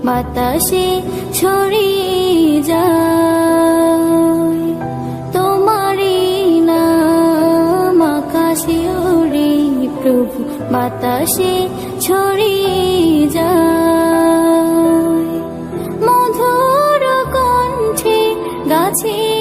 বাতাসে ছড়িয়ে যায়। তোমারই নাম আকাশে ওরে প্রভু, বাতাসে ছড়িয়ে যায়। মধুর কণ্ঠে গাছে